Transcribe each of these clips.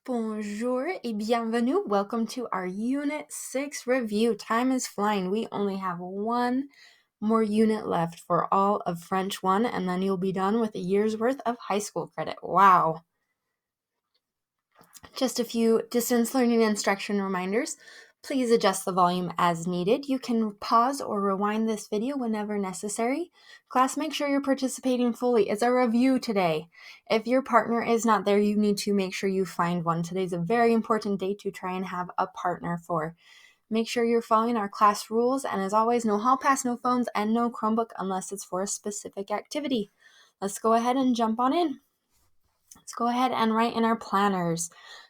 Bonjour et bienvenue. Welcome to our Unit 6 review. Time is flying. We only have one more unit left for all of French 1, and then you'll be done with a year's worth of high school credit. Wow. Just a few distance learning instruction reminders. Please adjust the volume as needed. You can pause or rewind this video whenever necessary. Class, make sure you're participating fully. It's a review today. If your partner is not there, you need to make sure you find one. Today's a very important day to try and have a partner for. Make sure you're following our class rules, and as always, no hall pass, no phones, and no Chromebook unless it's for a specific activity. Let's go ahead and jump on in. Let's go ahead and write in our planners.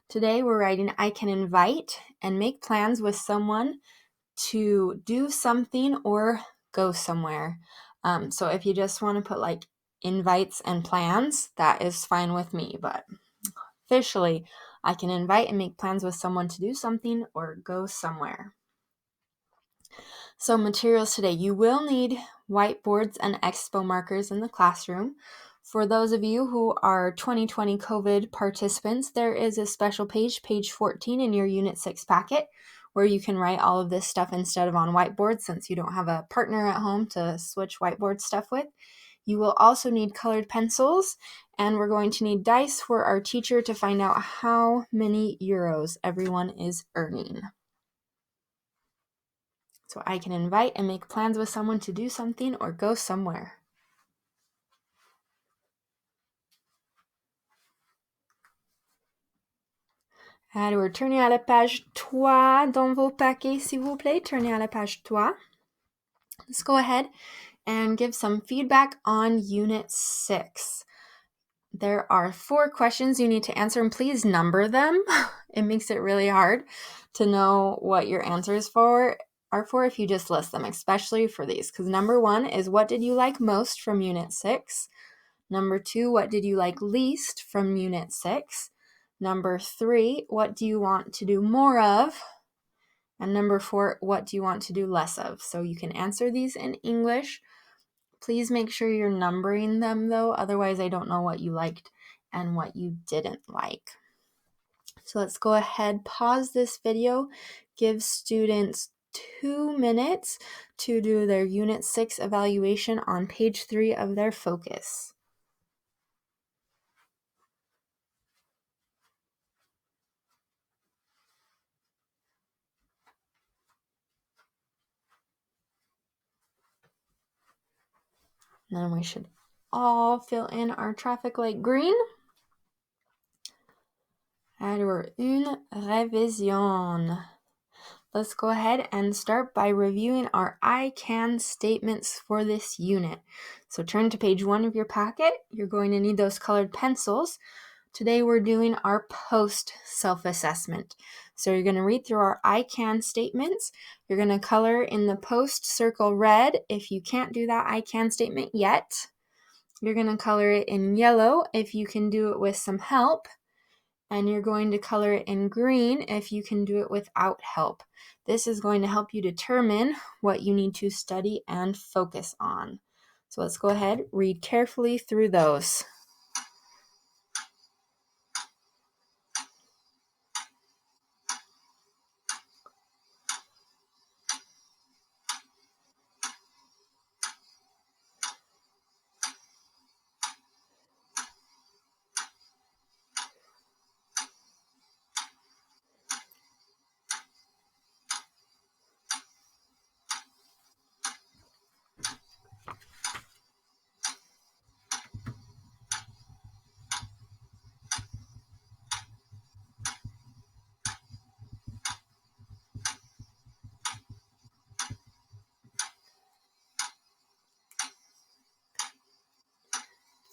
Today we're writing, I can invite and make plans with someone to do something or go somewhere. So if you just want to put like invites and plans, that is fine with me. But officially, I can invite and make plans with someone to do something or go somewhere. So materials today, you will need whiteboards and expo markers in the classroom. For those of you who are 2020 COVID participants, there is a special page, page 14 in your Unit 6 packet, where you can write all of this stuff instead of on whiteboard since you don't have a partner at home to switch whiteboard stuff with. You will also need colored pencils, and we're going to need dice for our teacher to find out how many euros everyone is earning. So I can invite and make plans with someone to do something or go somewhere. Alors, tournez à la page 3 dans vos paquets, s'il vous plaît. Tournez à la page 3. Let's go ahead and give some feedback on Unit 6. There are 4 questions you need to answer, and please number them. It makes it really hard to know what your answers are for if you just list them, especially for these. Because number 1 is, what did you like most from Unit 6? Number 2, what did you like least from Unit 6? Number 3, what do you want to do more of? And number 4, what do you want to do less of? So you can answer these in English. Please make sure you're numbering them though, otherwise I don't know what you liked and what you didn't like. So let's go ahead, pause this video, give students 2 minutes to do their Unit 6 evaluation on page 3 of their focus. And then we should all fill in our traffic light green. Alors, une révision. Let's go ahead and start by reviewing our I can statements for this unit. So turn to page 1 of your packet. You're going to need those colored pencils. Today we're doing our post self-assessment. So you're going to read through our I can statements. You're going to color in the post circle red if you can't do that I can statement yet. You're going to color it in yellow if you can do it with some help. And you're going to color it in green if you can do it without help. This is going to help you determine what you need to study and focus on. So let's go ahead, read carefully through those.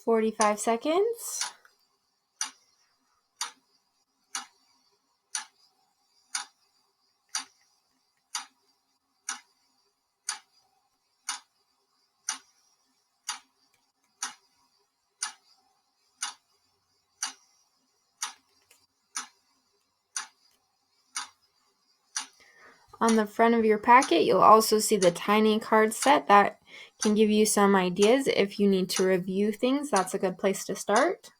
"45 seconds. On the front of your packet, you'll also see the tiny card set that can give you some ideas if you need to review things. That's a good place to start.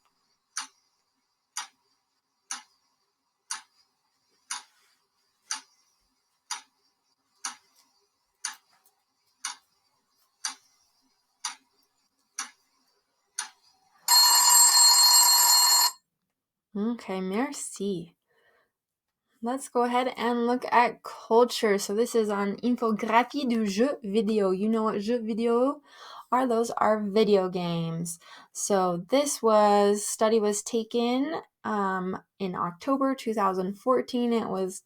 Okay, merci. Let's go ahead and look at culture. So this is on infographie du jeu vidéo. You know what jeu vidéo are? Those are video games. So this study was taken in October 2014. It was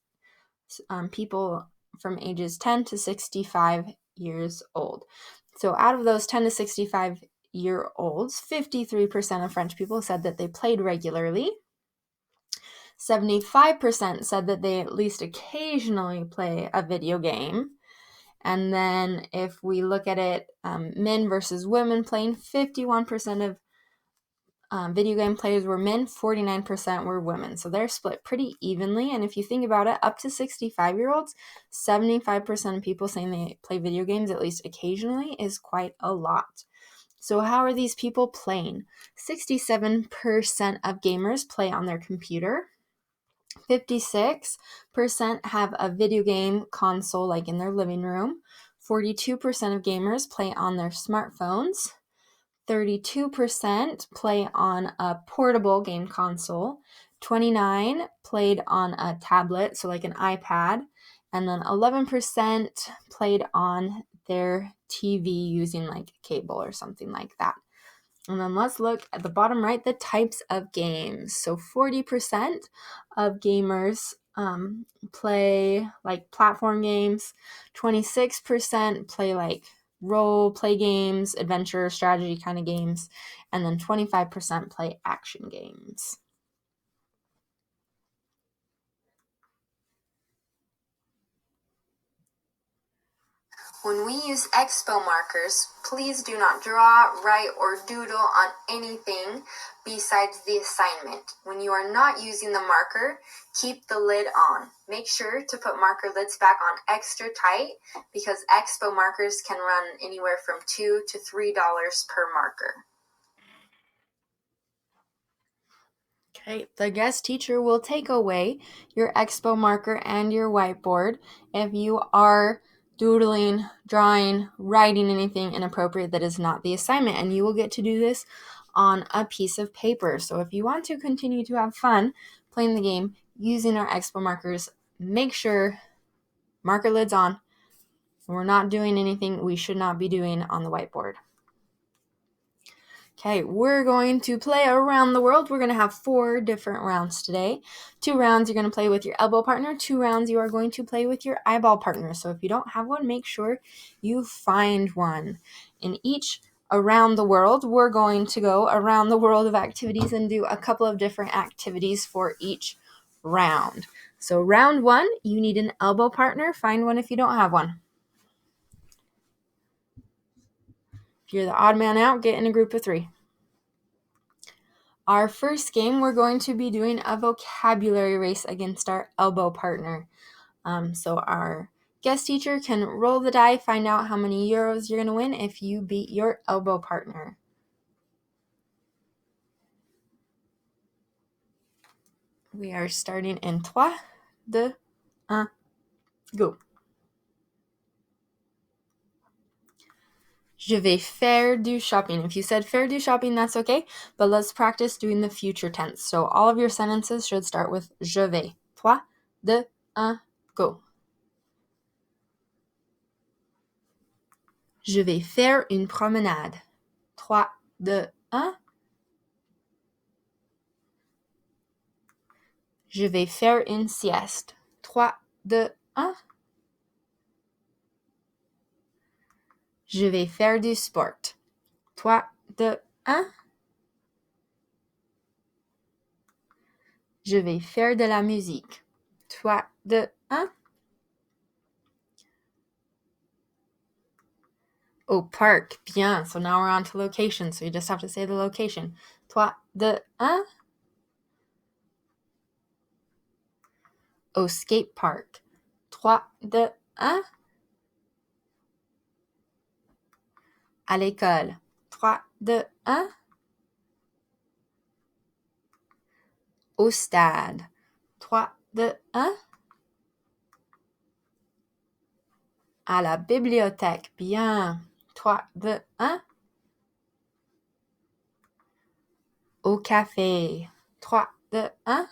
people from ages 10 to 65 years old. So out of those 10 to 65-year-olds, 53% of French people said that they played regularly. 75% said that they at least occasionally play a video game. And then if we look at it, men versus women playing, 51% of video game players were men, 49% were women. So they're split pretty evenly. And if you think about it, up to 65-year-olds, 75% of people saying they play video games at least occasionally is quite a lot. So how are these people playing? 67% of gamers play on their computer. 56% have a video game console like in their living room. 42% of gamers play on their smartphones. 32% play on a portable game console. 29% played on a tablet, so like an iPad. And then 11% played on their TV using like cable or something like that. And then let's look at the bottom right, the types of games. So 40% of gamers play like platform games. 26% play like role play games, adventure, strategy kind of games. And then 25% play action games. When we use expo markers, please do not draw, write, or doodle on anything besides the assignment. When you are not using the marker, keep the lid on. Make sure to put marker lids back on extra tight because expo markers can run anywhere from $2 to $3 per marker. Okay, the guest teacher will take away your expo marker and your whiteboard if you are doodling, drawing, writing anything inappropriate that is not the assignment, and you will get to do this on a piece of paper. So if you want to continue to have fun playing the game using our expo markers, make sure marker lid's on. We're not doing anything we should not be doing on the whiteboard. Okay, we're going to play around the world. We're going to have 4 different rounds today. 2 rounds you're going to play with your elbow partner. 2 rounds you are going to play with your eyeball partner. So if you don't have one, make sure you find one. In each around the world, we're going to go around the world of activities and do a couple of different activities for each round. So round 1, you need an elbow partner. Find one if you don't have one. If you're the odd man out, get in a group of 3. Our first game, we're going to be doing a vocabulary race against our elbow partner. So our guest teacher can roll the die, find out how many euros you're going to win if you beat your elbow partner. We are starting in 3, 2, 1, go. Je vais faire du shopping. If you said faire du shopping, that's okay, but let's practice doing the future tense. So all of your sentences should start with je vais. 3, 2, 1, go. Je vais faire une promenade. 3, 2, 1. Je vais faire une sieste. 3, 2, 1. Je vais faire du sport. 3, 2, 1. Je vais faire de la musique. 3, 2, 1. Au parc. Bien. So now we're on to location. So you just have to say the location. 3, 2, 1. Au skate park. 3, 2, 1. À l'école. 3, 2, 1. Au stade. 3, 2, 1. À la bibliothèque. Bien. 3, 2, 1. Au café. 3, 2, 1.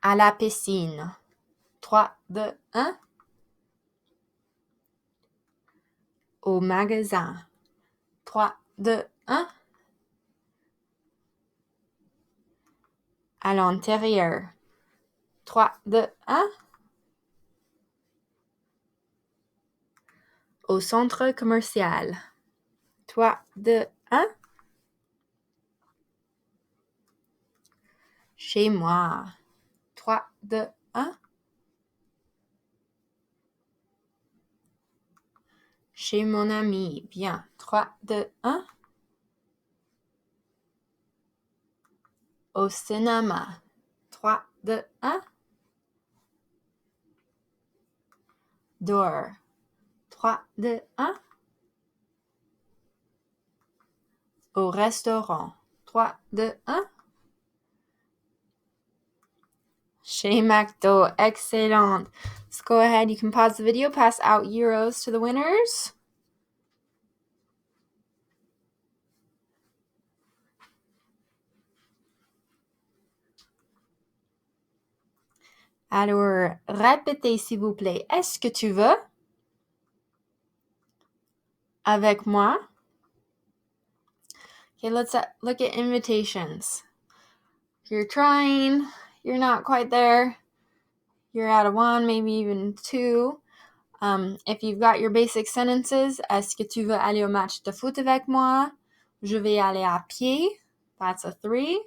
À la piscine. 3, 2, 1. Au magasin. 3, 2, 1. À l'intérieur. 3, 2, 1. Au centre commercial. 3, 2, 1. Chez moi. 3, 2, 1. Chez mon ami. Bien. 3, 2, 1. Au cinéma. 3, 2, 1. Dehors. 3, 2, 1. Au restaurant. 3, 2, 1. Chez McDo. Excellent. Let's go ahead. You can pause the video, pass out euros to the winners. Alors, répétez s'il vous plaît. Est-ce que tu veux? Avec moi. Okay, let's look at invitations. You're trying, you're not quite there, you're at a 1, maybe even 2. If you've got your basic sentences, est-ce que tu veux aller au match de foot avec moi? Je vais aller à pied. That's a 3.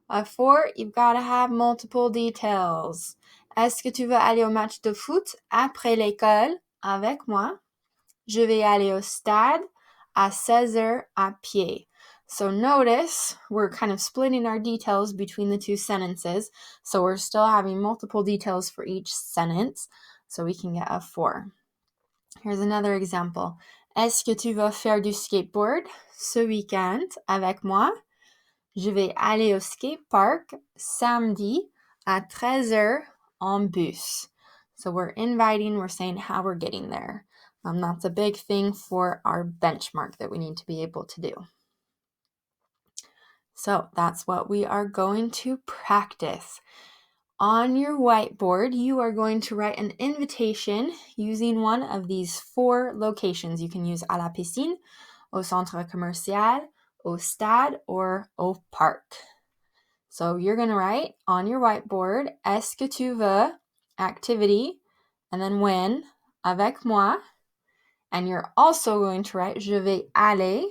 A 4, you've got to have multiple details. Est-ce que tu veux aller au match de foot après l'école avec moi? Je vais aller au stade à 16h à pied. So notice we're kind of splitting our details between the two sentences. So we're still having multiple details for each sentence. So we can get a 4. Here's another example. Est-ce que tu vas faire du skateboard ce week-end avec moi? Je vais aller au skatepark samedi à 13h en bus. So we're inviting, we're saying how we're getting there. That's a big thing for our benchmark that we need to be able to do. So that's what we are going to practice. On your whiteboard, you are going to write an invitation using one of these 4 locations. You can use à la piscine, au centre commercial, au stade, or au parc. So you're going to write on your whiteboard, est-ce que tu veux, activity, and then when, avec moi. And you're also going to write je vais aller,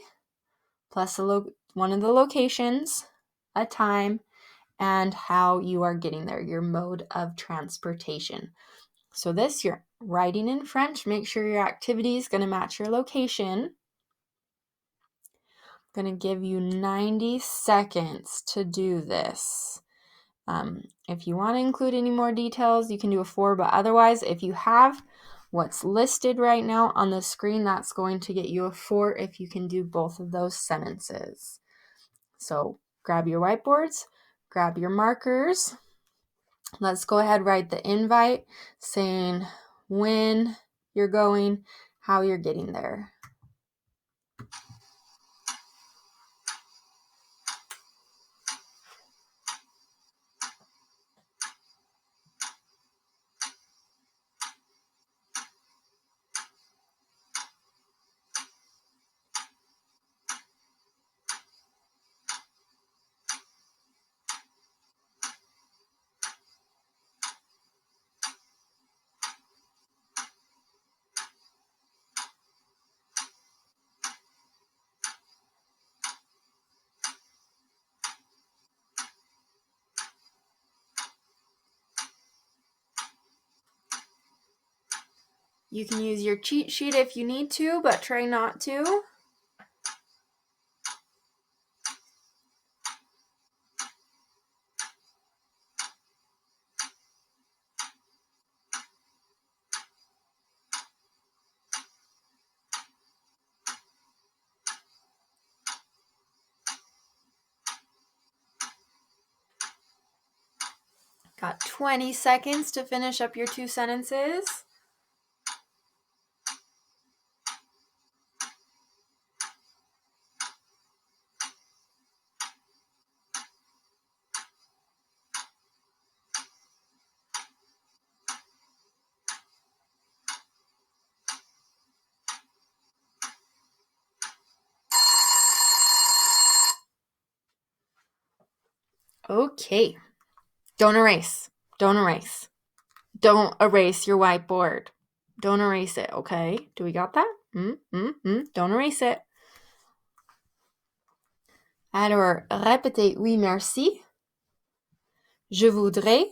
plus one of the locations, a time, and how you are getting there, your mode of transportation. So this, you're writing in French. Make sure your activity is going to match your location. I'm going to give you 90 seconds to do this. If you want to include any more details, you can do a 4, but otherwise, if you have what's listed right now on the screen, that's going to get you a 4 if you can do both of those sentences. So grab your whiteboards, grab your markers. Let's go ahead, write the invite saying when you're going, how you're getting there. You can use your cheat sheet if you need to, but try not to. Got 20 seconds to finish up your 2 sentences. Okay. Don't erase. Don't erase. Don't erase your whiteboard. Don't erase it, okay? Do we got that? Don't erase it. Alors, répétez oui, merci. Je voudrais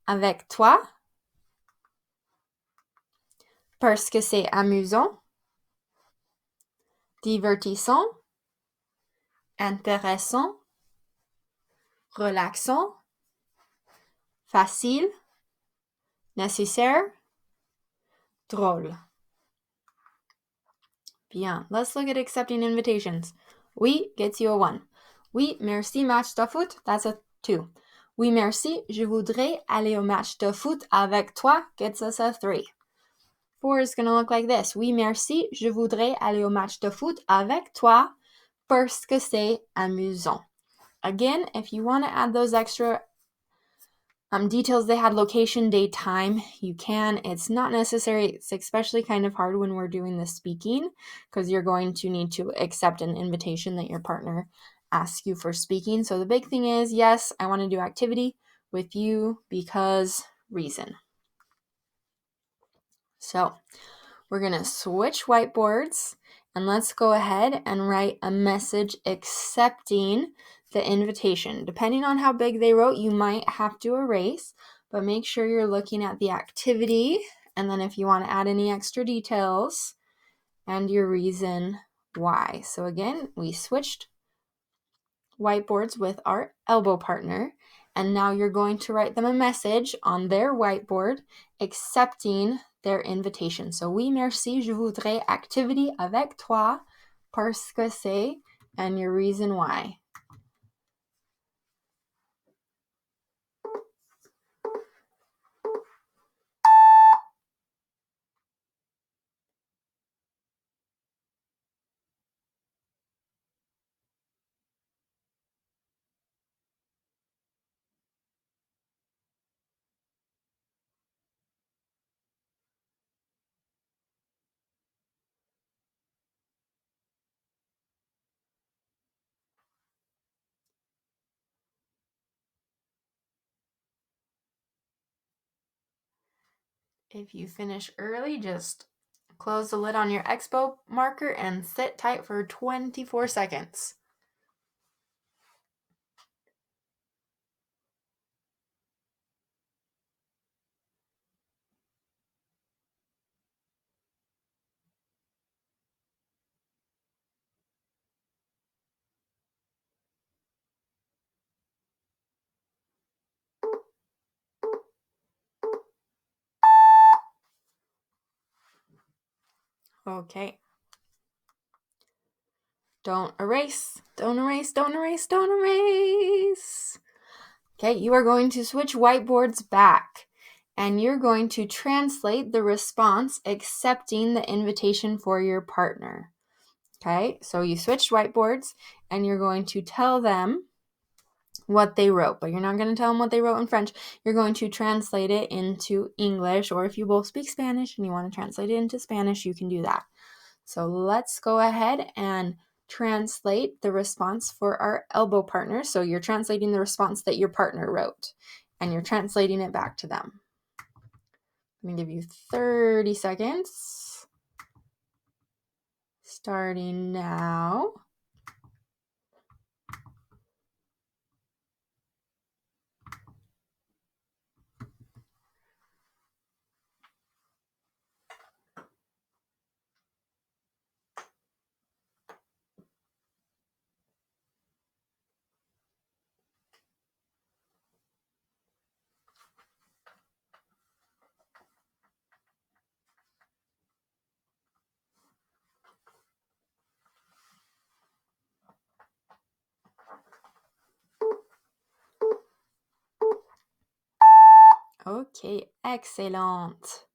avec toi parce que c'est amusant, divertissant, intéressant, relaxant, facile, nécessaire, drôle. Bien. Let's look at accepting invitations. Oui gets you a 1. Oui, merci, match de foot. That's a 2. Oui, merci, je voudrais aller au match de foot avec toi gets us a 3. 4 is going to look like this. Oui, merci, je voudrais aller au match de foot avec toi parce que c'est amusant. Again, if you want to add those extra details, they had location, date, time, you can. It's not necessary. It's especially kind of hard when we're doing the speaking because you're going to need to accept an invitation that your partner asks you for speaking. So the big thing is, yes, I want to do activity with you because reason. So we're going to switch whiteboards and let's go ahead and write a message accepting the invitation. Depending on how big they wrote, you might have to erase, but make sure you're looking at the activity and then if you want to add any extra details and your reason why. So again, we switched whiteboards with our elbow partner, and now you're going to write them a message on their whiteboard accepting their invitation. So oui, merci, je voudrais activity avec toi parce que c'est, and your reason why. If you finish early, just close the lid on your expo marker and sit tight for 24 seconds. Okay. Don't erase, don't erase, don't erase, don't erase. Okay, you are going to switch whiteboards back and you're going to translate the response accepting the invitation for your partner. Okay, so you switched whiteboards and you're going to tell them what they wrote, but you're not going to tell them what they wrote in French. You're going to translate it into English, or if you both speak Spanish and you want to translate it into Spanish, you can do that. So let's go ahead and translate the response for our elbow partner. So you're translating the response that your partner wrote and you're translating it back to them. I'm going to give you 30 seconds. Starting now. Ok, excellent.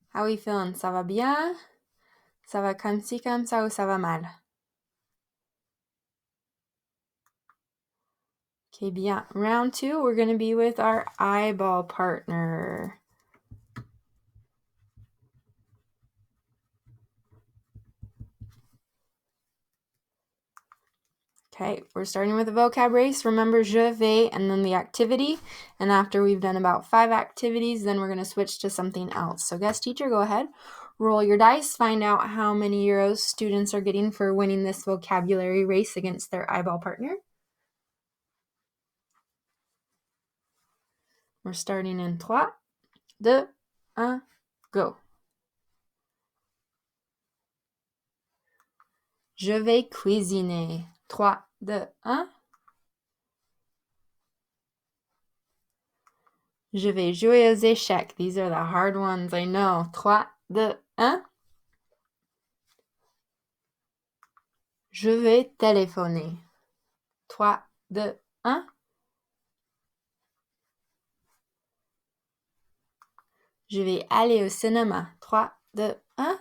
How are you feeling? Ça va bien? Ça va comme ci, comme ça, ou ça va mal? Okay, bien. Round 2, we're going to be with our eyeball partner. Okay, we're starting with the vocab race. Remember, je vais and then the activity. And after we've done about 5 activities, then we're going to switch to something else. So guest teacher, go ahead. Roll your dice. Find out how many euros students are getting for winning this vocabulary race against their eyeball partner. We're starting in 3, 2, 1, go. Je vais cuisiner. 3, 2, 1. Je vais jouer aux échecs. These are the hard ones, I know. 3, 2, 1. Je vais téléphoner. 3, 2, 1. Je vais aller au cinéma. 3, 2, 1.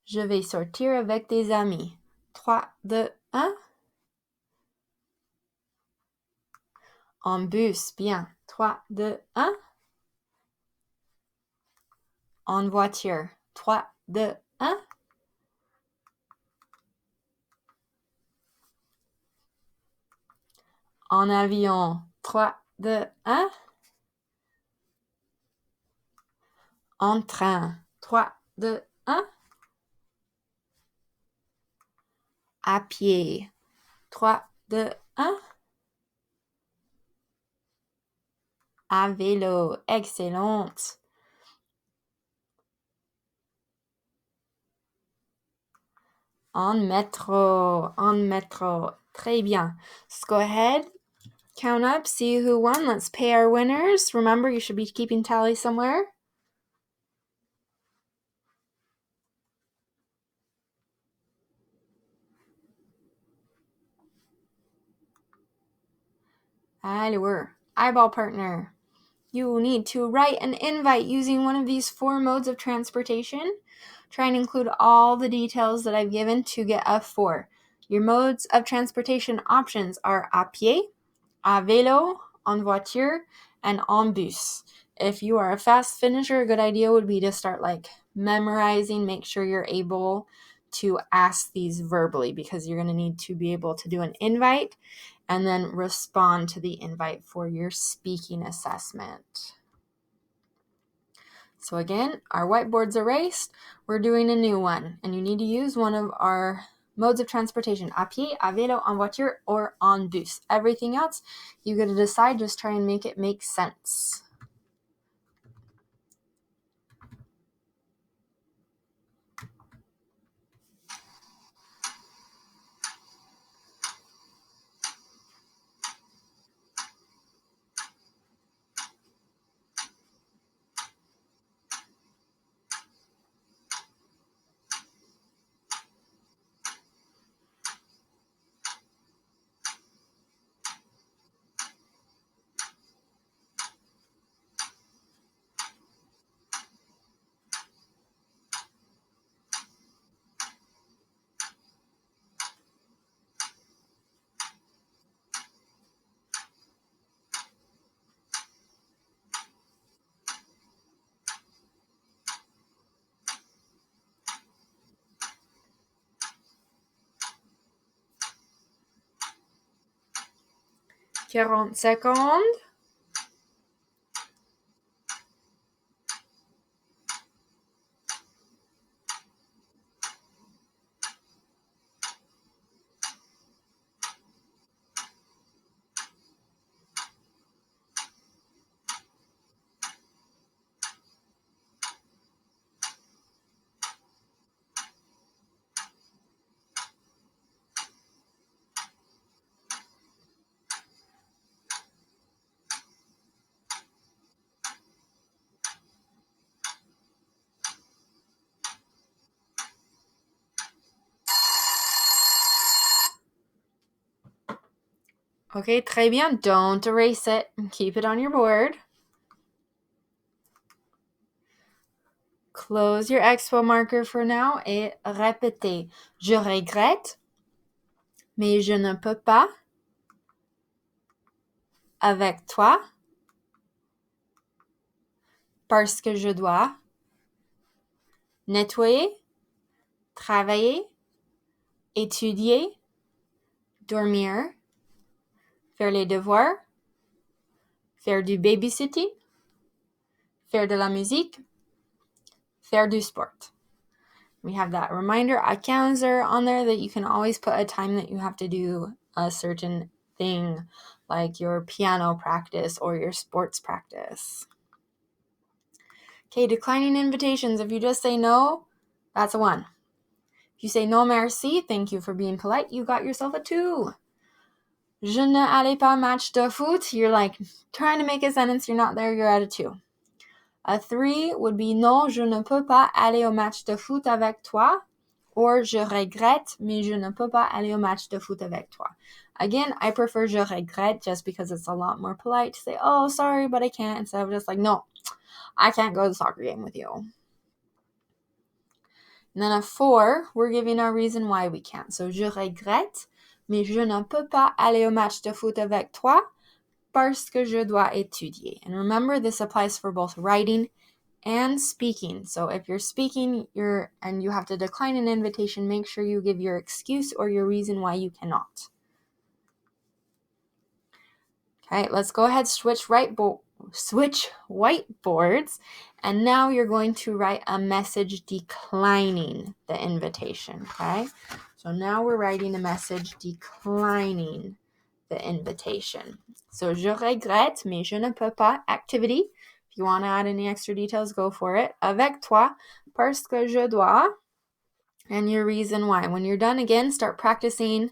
Je vais sortir avec des amis. 3, 2, 1. En bus, bien. 3, 2, 1. En voiture. 3, 2, 1. En avion. 3, 2, 1. En train. 3, 2, 1. À pied. 3, 2, 1. À vélo. Excellente. En métro. En métro. Très bien. Let's go ahead. Count up, see who won. Let's pay our winners. Remember, you should be keeping tally somewhere. Allure. Eyeball partner. You need to write an invite using one of these 4 modes of transportation. Try and include all the details that I've given to get a 4. Your modes of transportation options are à pied, à vélo, en voiture, and en bus. If you are a fast finisher, a good idea would be to start memorizing, make sure you're able to ask these verbally because you're going to need to be able to do an invite and then respond to the invite for your speaking assessment. So again, our whiteboard's erased. We're doing a new one, and you need to use one of our modes of transportation, à pied, à vélo, en voiture, or en bus. Everything else, you got to decide, just try and make it make sense. Quarante secondes. Okay, très bien. Don't erase it. Keep it on your board. Close your expo marker for now et répétez. Je regrette, mais je ne peux pas. Avec toi, parce que je dois nettoyer, travailler, étudier, dormir, faire les devoirs, faire du babysitting, faire de la musique, faire du sport. We have that reminder à 15 on there that you can always put a time that you have to do a certain thing, like your piano practice or your sports practice. Okay, declining invitations. If you just say no, that's a 1. If you say no merci, thank you for being polite, you got yourself a 2. Je ne allais pas match de foot. You're like trying to make a sentence, you're not there, you're at a 2. A 3 would be non, je ne peux pas aller au match de foot avec toi. Or je regrette, mais je ne peux pas aller au match de foot avec toi. Again, I prefer je regrette just because it's a lot more polite to say, oh, sorry, but I can't, instead of just like, no, I can't go to the soccer game with you. And then a 4, we're giving our reason why we can't. So je regrette, mais je ne peux pas aller au match de foot avec toi parce que je dois étudier. And remember, this applies for both writing and speaking. So if you're speaking and you have to decline an invitation, make sure you give your excuse or your reason why you cannot. Okay, let's go ahead, switch whiteboards, and now you're going to write a message declining the invitation, okay? So now we're writing a message declining the invitation. So je regrette, mais je ne peux pas, activity. If you want to add any extra details, go for it. Avec toi, parce que je dois, and your reason why. When you're done, again, start practicing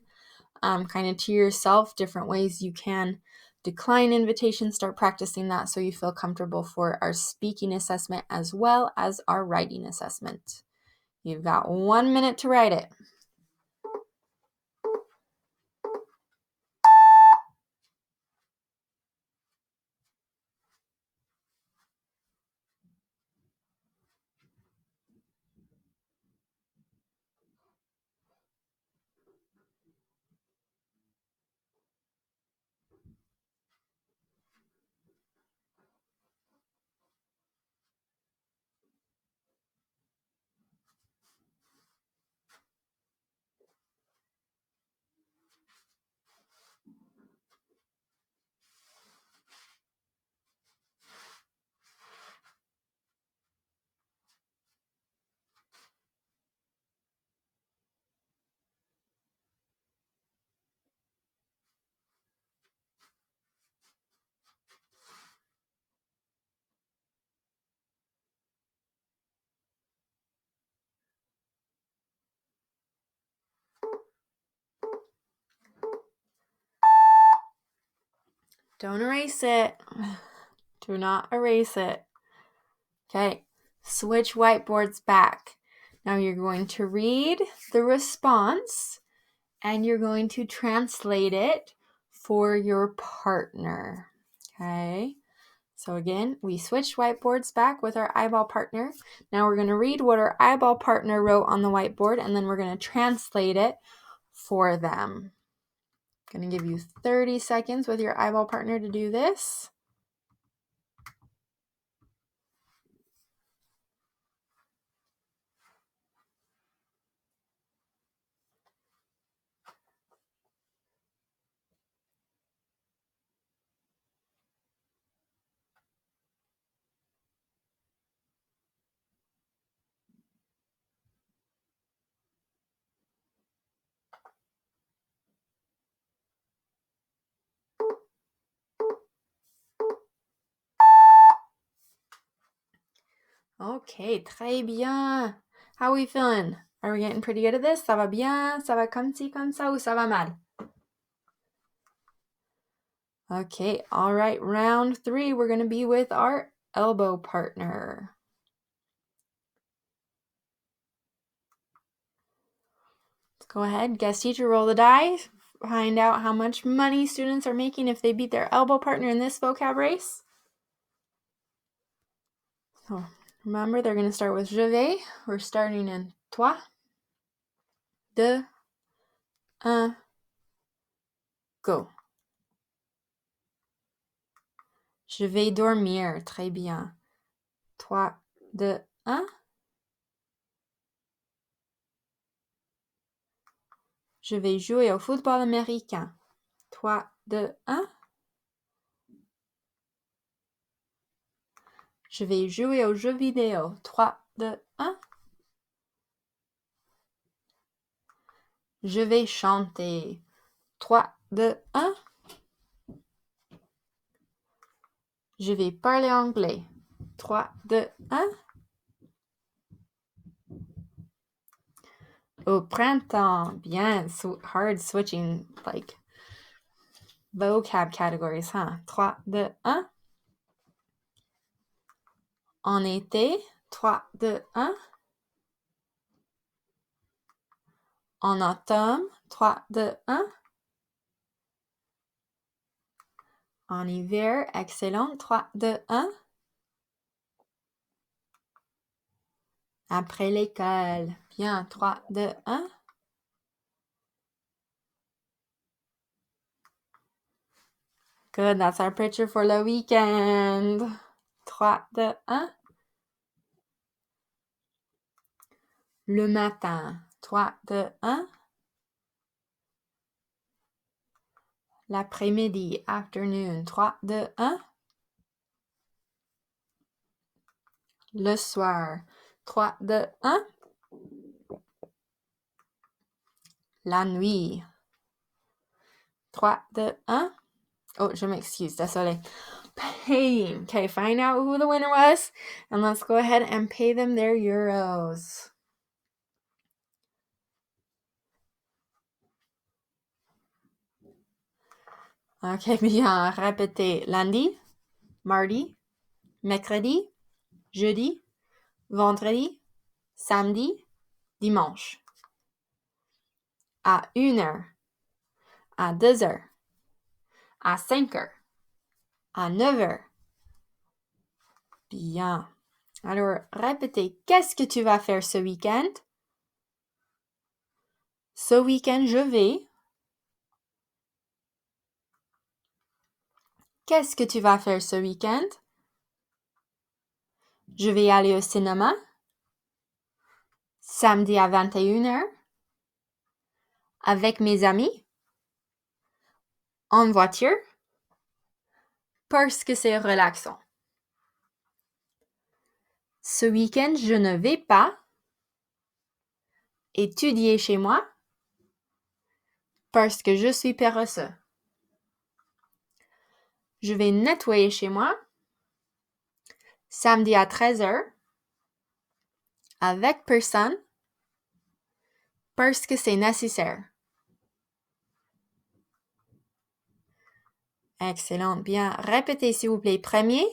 kind of to yourself, different ways you can decline invitations. Start practicing that so you feel comfortable for our speaking assessment as well as our writing assessment. You've got 1 minute to write it. Don't erase it. Do not erase it. Okay, switch whiteboards back. Now you're going to read the response and you're going to translate it for your partner. Okay, so again, we switched whiteboards back with our eyeball partner. Now we're going to read what our eyeball partner wrote on the whiteboard and then we're going to translate it for them. I'm going to give you 30 seconds with your eyeball partner to do this. Okay, très bien. How are we feeling? Are we getting pretty good at this? Ça va bien? Ça va comme ci, comme ça, ou ça va mal? Okay, all right, round 3, we're going to be with our elbow partner. Let's go ahead, guest teacher, roll the die. Find out how much money students are making if they beat their elbow partner in this vocab race. So remember, they're going to start with je vais. We're starting in 3, 2, 1, go. Je vais dormir. Très bien. 3, 2, 1. Je vais jouer au football américain. 3, 2, 1. Je vais jouer aux jeux vidéo. 3, 2, 1. Je vais chanter. 3, 2, 1. Je vais parler anglais. 3, 2, 1. Au printemps. Bien. Hard switching like vocab categories, huh? 3, 2, 1. En été. 3, 2, 1. En automne. 3, 2, 1. En hiver. Excellent. 3, 2, 1. Après l'école. Bien. 3, 2, 1. Good. That's our picture for the weekend. 3, 2, 1. Le matin. 3, 2, 1. L'après-midi. Afternoon. 3, 2, 1. Le soir. 3, 2, 1. La nuit. 3, 2, 1. Oh, je m'excuse. Désolé. Paying. Okay, find out who the winner was, and let's go ahead and pay them their euros. Ok, bien. Répétez. Lundi, mardi, mercredi, jeudi, vendredi, samedi, dimanche. À 1h, à 2h, à 5h, à 9h. Bien. Alors, répétez. Qu'est-ce que tu vas faire ce week-end? Ce week-end, je vais. Qu'est-ce que tu vas faire ce week-end? Je vais aller au cinéma. Samedi à 21h. Avec mes amis. En voiture. Parce que c'est relaxant. Ce week-end, je ne vais pas étudier chez moi parce que je suis paresseux. Je vais nettoyer chez moi samedi à 13h avec personne parce que c'est nécessaire. Excellent. Bien. Répétez, s'il vous plaît. Premier,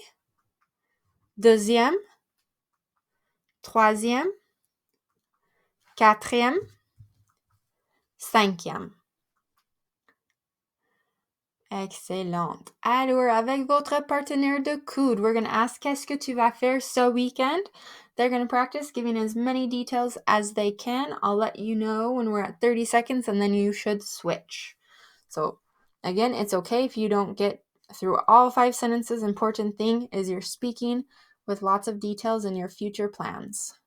deuxième, troisième, quatrième, cinquième. Excellent. Alors, avec votre partenaire de coude, we're going to ask qu'est-ce que tu vas faire ce weekend? They're going to practice giving as many details as they can. I'll let you know when we're at 30 seconds and then you should switch. So, again, it's okay if you don't get through all 5 sentences. Important thing is you're speaking with lots of details in your future plans.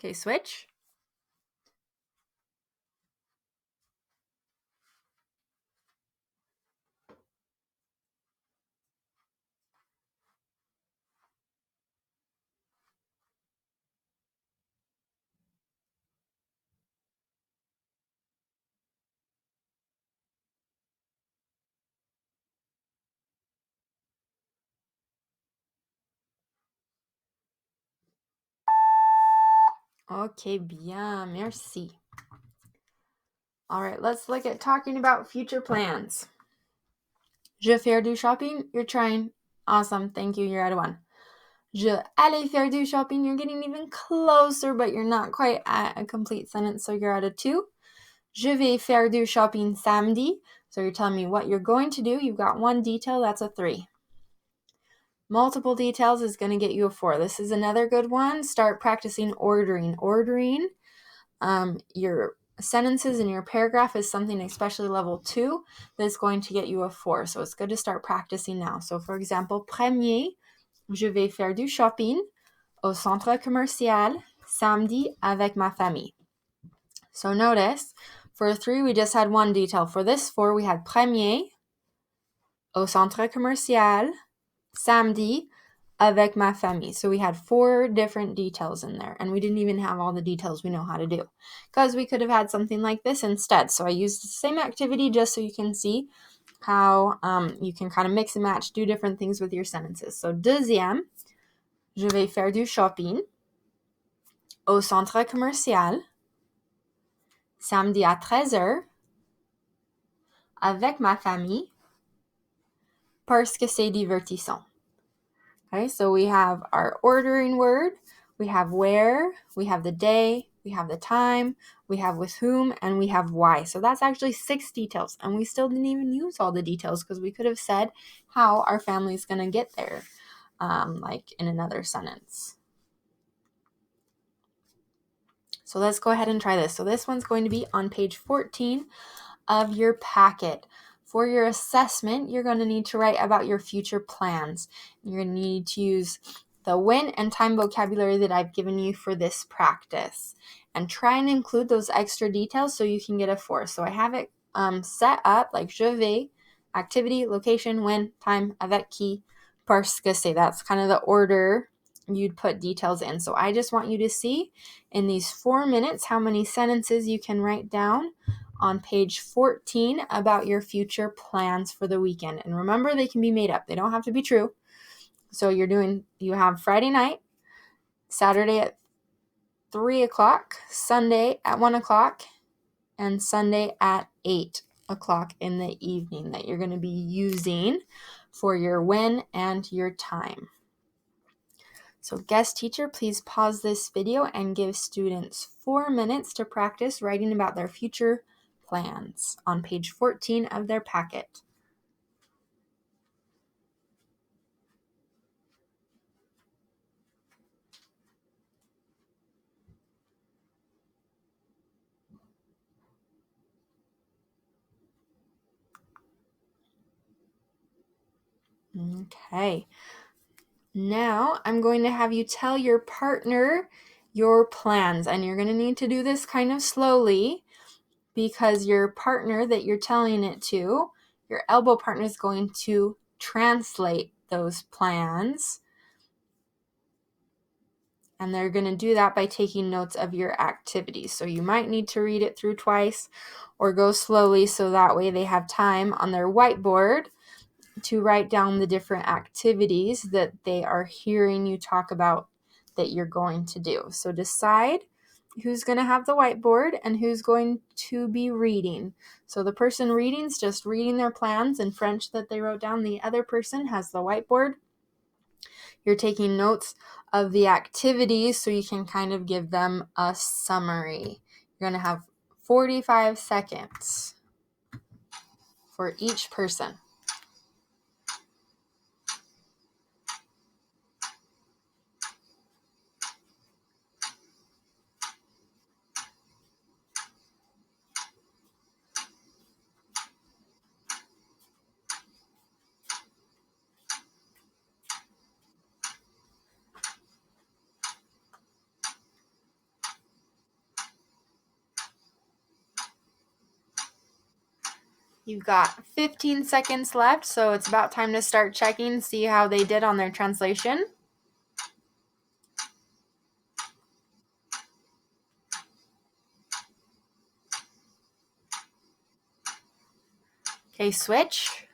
Okay, switch. Okay, bien, merci. All right, let's look at talking about future plans. Je faire du shopping, you're trying. Awesome, thank you, you're at a 1. Je aller faire du shopping, you're getting even closer, but you're not quite at a complete sentence, so you're at a 2. Je vais faire du shopping samedi, so you're telling me what you're going to do. You've got one detail, that's a 3. Multiple details is going to get you a 4. This is another good one. Start practicing ordering. Ordering your sentences in your paragraph is something, especially level 2, that's going to get you a 4. So it's good to start practicing now. So for example, premier, je vais faire du shopping au centre commercial samedi avec ma famille. So notice, for 3, we just had one detail. For this 4, we had premier au centre commercial samedi avec ma famille. So we had 4 different details in there, and we didn't even have all the details we know how to do, because we could have had something like this instead. So I used the same activity just so you can see how you can kind of mix and match, do different things with your sentences. So deuxième, je vais faire du shopping au centre commercial samedi à 13h avec ma famille parce que c'est divertissant. Okay, so we have our ordering word, we have where, we have the day, we have the time, we have with whom, and we have why. So that's actually 6 details, and we still didn't even use all the details because we could have said how our family is going to get there, like in another sentence. So let's go ahead and try this. So this one's going to be on page 14 of your packet. For your assessment, you're going to need to write about your future plans. You're going to need to use the when and time vocabulary that I've given you for this practice. And try and include those extra details so you can get a 4. So I have it set up like je vais, activity, location, when, time, avec qui, parce que c'est. That's kind of the order you'd put details in. So I just want you to see in these 4 minutes how many sentences you can write down on page 14 about your future plans for the weekend. And remember, they can be made up. They don't have to be true. So you have Friday night, Saturday at 3 o'clock, Sunday at 1 o'clock, and Sunday at 8 o'clock in the evening that you're going to be using for your when and your time. So guest teacher, please pause this video and give students 4 minutes to practice writing about their future plans on page 14 of their packet. Okay. Now I'm going to have you tell your partner your plans, and you're going to need to do this kind of slowly because your partner that you're telling it to, your elbow partner, is going to translate those plans. And they're going to do that by taking notes of your activities. So you might need to read it through twice or go slowly so that way they have time on their whiteboard to write down the different activities that they are hearing you talk about that you're going to do. So decide who's going to have the whiteboard and who's going to be reading. So the person reading is just reading their plans in French that they wrote down. The other person has the whiteboard. You're taking notes of the activities so you can kind of give them a summary. You're going to have 45 seconds for each person. You've got 15 seconds left, so it's about time to start checking, see how they did on their translation. Okay, switch.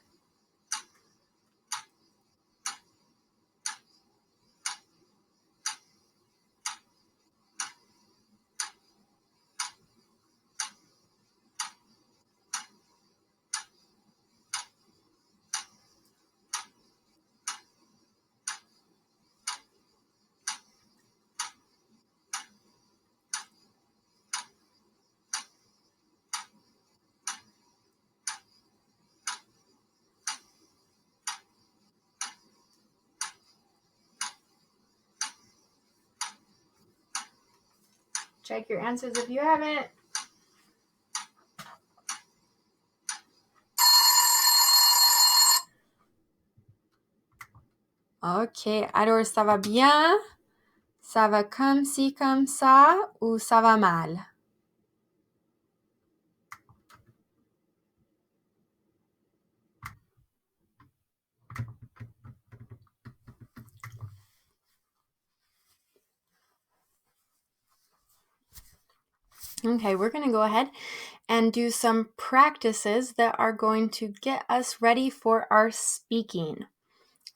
Check your answers if you haven't. Ok, alors ça va bien, ça va comme ci, comme ça, ou ça va mal? Okay, we're going to go ahead and do some practices that are going to get us ready for our speaking.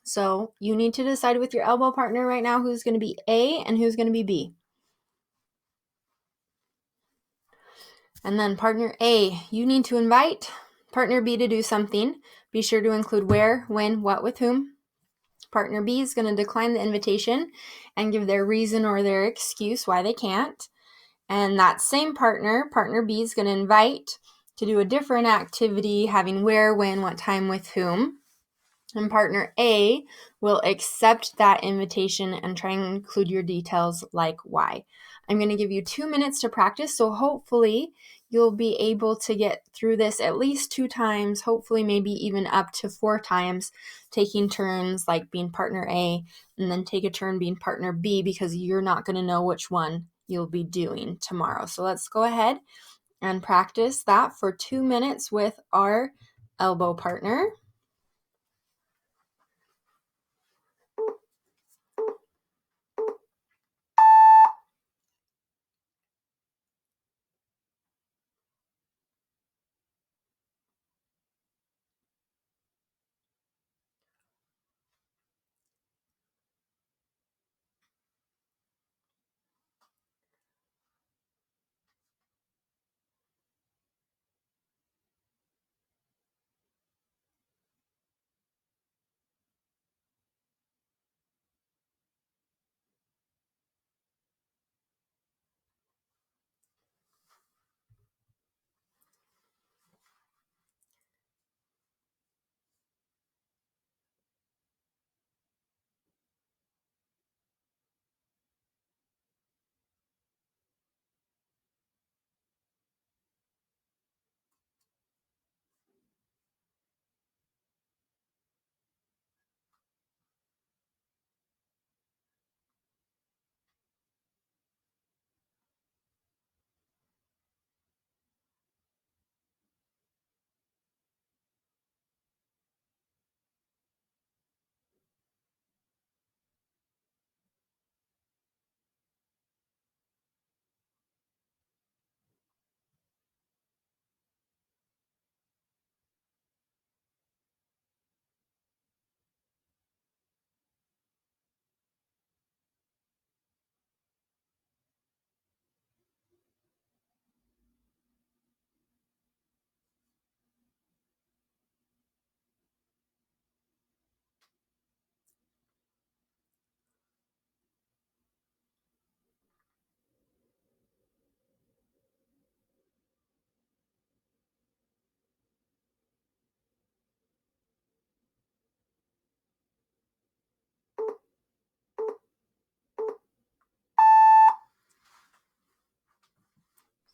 So you need to decide with your elbow partner right now who's going to be A and who's going to be B. And then partner A, you need to invite partner B to do something. Be sure to include where, when, what, with whom. Partner B is going to decline the invitation and give their reason or their excuse why they can't. And that same partner B, is going to invite to do a different activity, having where, when, what time, with whom. And partner A will accept that invitation and try and include your details like why. I'm going to give you 2 minutes to practice, so hopefully you'll be able to get through this at least 2 times, hopefully maybe even up to 4 times, taking turns like being partner A and then take a turn being partner B, because you're not going to know which one you'll be doing tomorrow. So let's go ahead and practice that for 2 minutes with our elbow partner.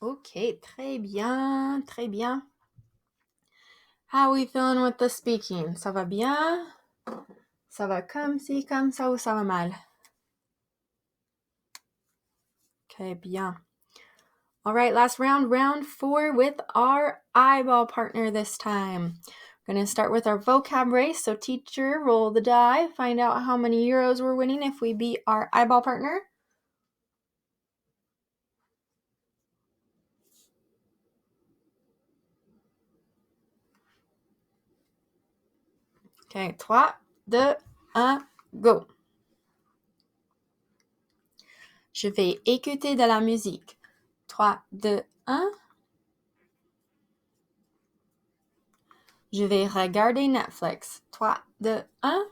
Okay, très bien, très bien. How are we feeling with the speaking? Ça va bien? Ça va comme ci, comme ça, ou ça va mal? Okay, bien. All right, last round, round 4 with our eyeball partner this time. We're going to start with our vocab race. So teacher, roll the die. Find out how many euros we're winning if we beat our eyeball partner. Okay, 3, 2, 1, go. Je vais écouter de la musique. 3, 2, 1. Je vais regarder Netflix. 3, 2, 1.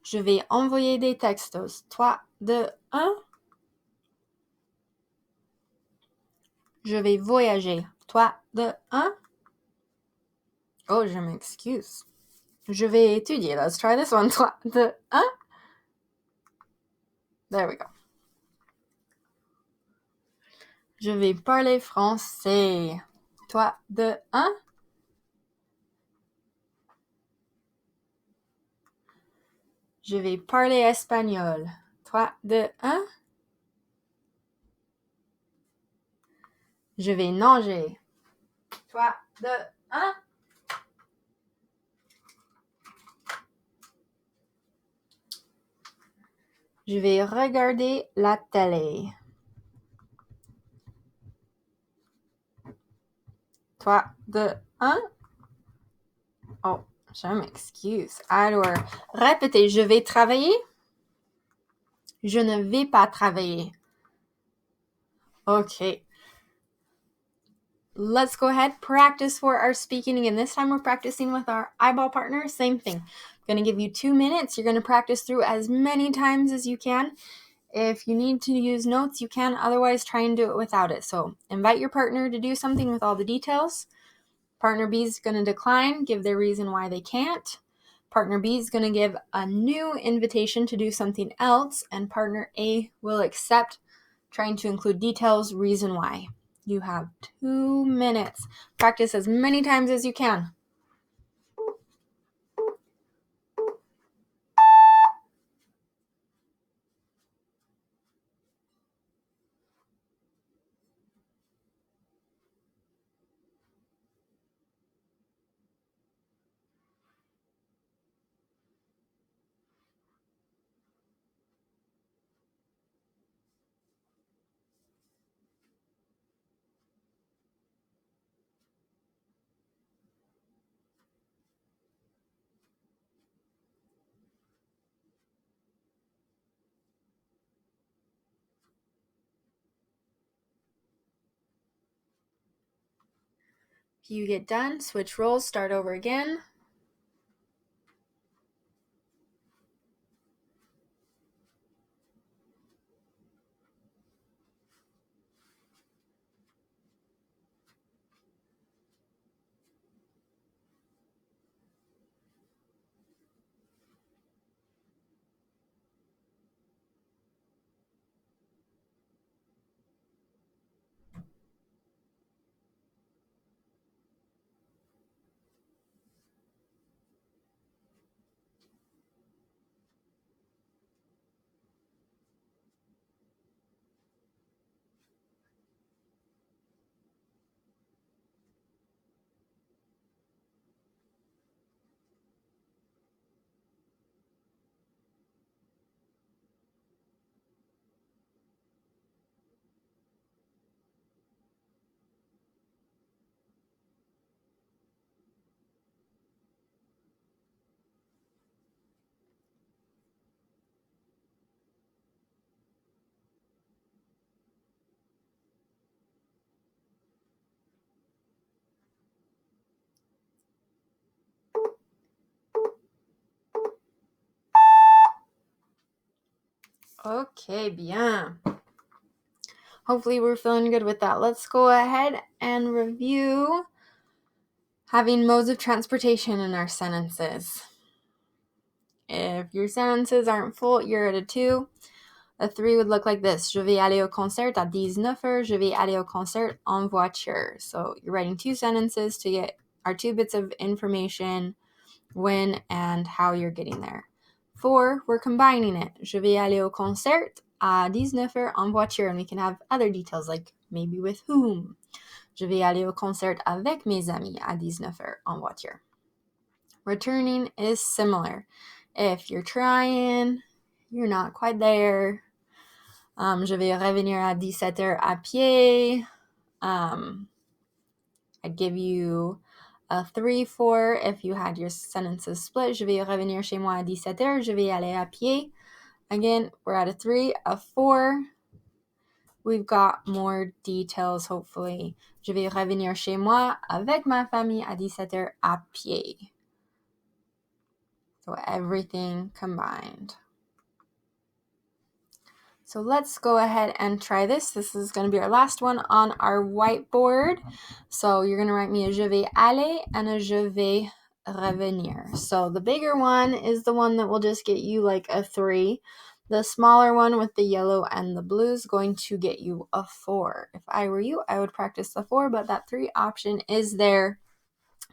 Je vais envoyer des textos. 3, 2, 1. Je vais voyager. 3, 2, 1. Oh, je m'excuse. Je vais étudier. Let's try this one. 3, 2, 1. There we go. Je vais parler français. 3, 2, 1. Je vais parler espagnol. 3, 2, 1. Je vais nager. 3, 2, 1. Je vais regarder la télé. 3, 2, 1. Oh, je m'excuse. Alors, répétez. Je vais travailler. Je ne vais pas travailler. Okay. Let's go ahead, practice for our speaking again. This time we're practicing with our eyeball partner. Same thing. I'm going to give you 2 minutes. You're going to practice through as many times as you can. If you need to use notes, you can. Otherwise, try and do it without it. So invite your partner to do something with all the details. Partner B is going to decline, give their reason why they can't. Partner B is going to give a new invitation to do something else, and partner A will accept, trying to include details, reason why. You have 2 minutes. Practice as many times as you can. If you get done, switch roles, start over again. Okay, bien. Hopefully we're feeling good with that. Let's go ahead and review having modes of transportation in our sentences. If your sentences aren't full, you're at a 2. A 3 would look like this. Je vais aller au concert à 19h. Je vais aller au concert en voiture. So you're writing 2 sentences to get our 2 bits of information, when and how you're getting there. 4, we're combining it. Je vais aller au concert à 19h en voiture. And we can have other details like maybe with whom. Je vais aller au concert avec mes amis à 19h en voiture. Returning is similar. If you're trying, you're not quite there. Je vais revenir à 17h à pied. I'd give you a 3, 4 if you had your sentences split. Je vais revenir chez moi à 17h. Je vais aller à pied. Again, we're at a 3. A 4, we've got more details, hopefully. Je vais revenir chez moi avec ma famille à 17h à pied. So everything combined. So let's go ahead and try this. This is going to be our last one on our whiteboard. So you're going to write me a je vais aller and a je vais revenir. So the bigger one is the one that will just get you like a 3. The smaller one with the yellow and the blue is going to get you a 4. If I were you, I would practice the 4, but that 3 option is there.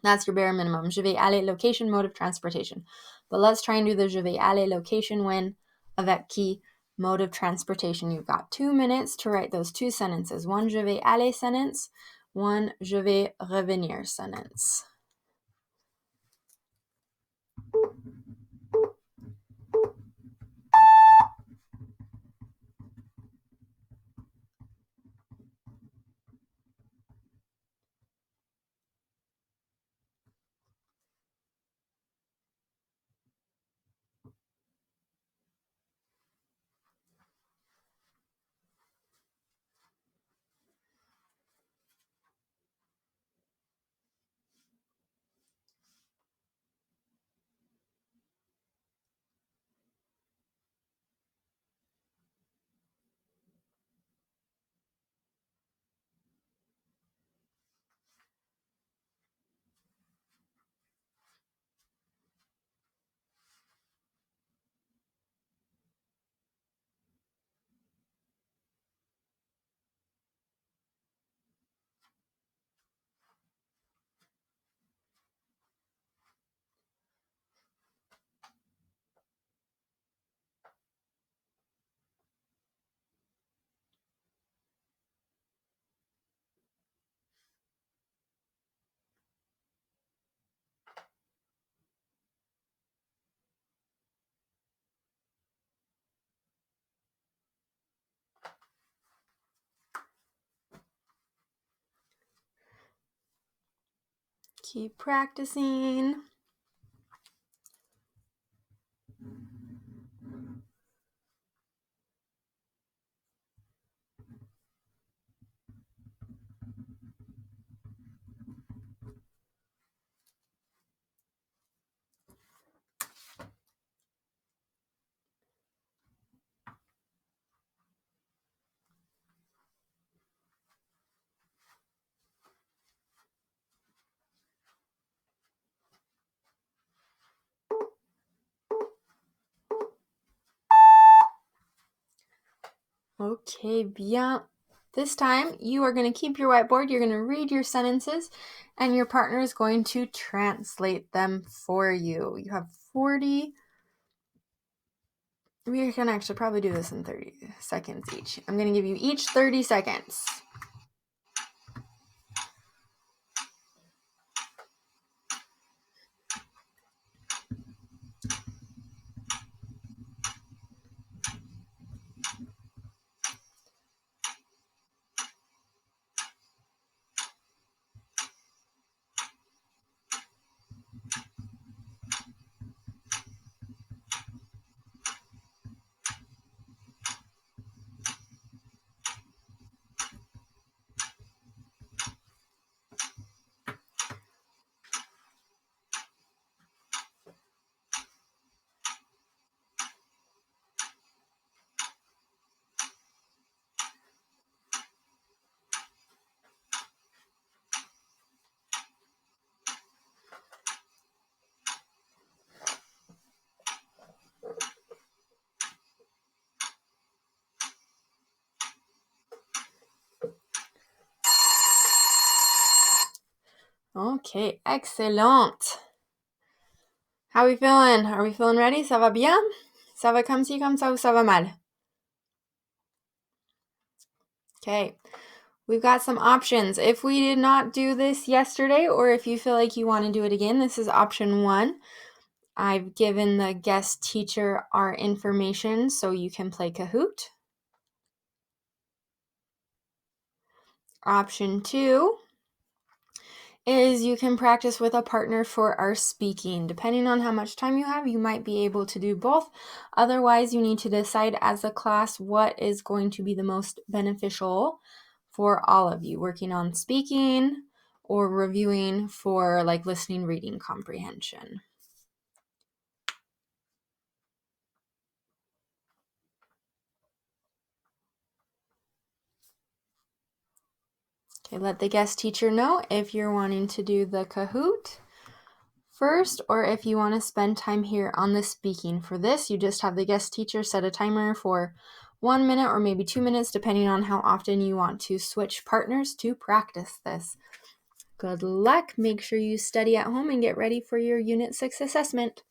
That's your bare minimum. Je vais aller, location, mode of transportation. But let's try and do the je vais aller, location, when, avec qui, mode of transportation. You've got 2 minutes to write those 2 sentences. One je vais aller sentence, one je vais revenir sentence. Keep practicing. Okay, bien. This time, you are going to keep your whiteboard, you're going to read your sentences, and your partner is going to translate them for you. You have 40. We can actually probably do this in 30 seconds each. I'm going to give you each 30 seconds. Okay, excellent. How are we feeling? Are we feeling ready? Ça va bien? Ça va comme ci, comme ça, ou ça va mal? Okay, we've got some options. If we did not do this yesterday, or if you feel like you want to do it again, this is option 1. I've given the guest teacher our information so you can play Kahoot. Option 2 is you can practice with a partner for our speaking. Depending on how much time you have, you might be able to do both. Otherwise, you need to decide as a class what is going to be the most beneficial for all of you, working on speaking or reviewing for like listening, reading, comprehension. Okay, let the guest teacher know if you're wanting to do the Kahoot first, or if you want to spend time here on the speaking. For this, you just have the guest teacher set a timer for 1 minute or maybe 2 minutes, depending on how often you want to switch partners to practice this. Good luck. Make sure you study at home and get ready for your Unit 6 assessment.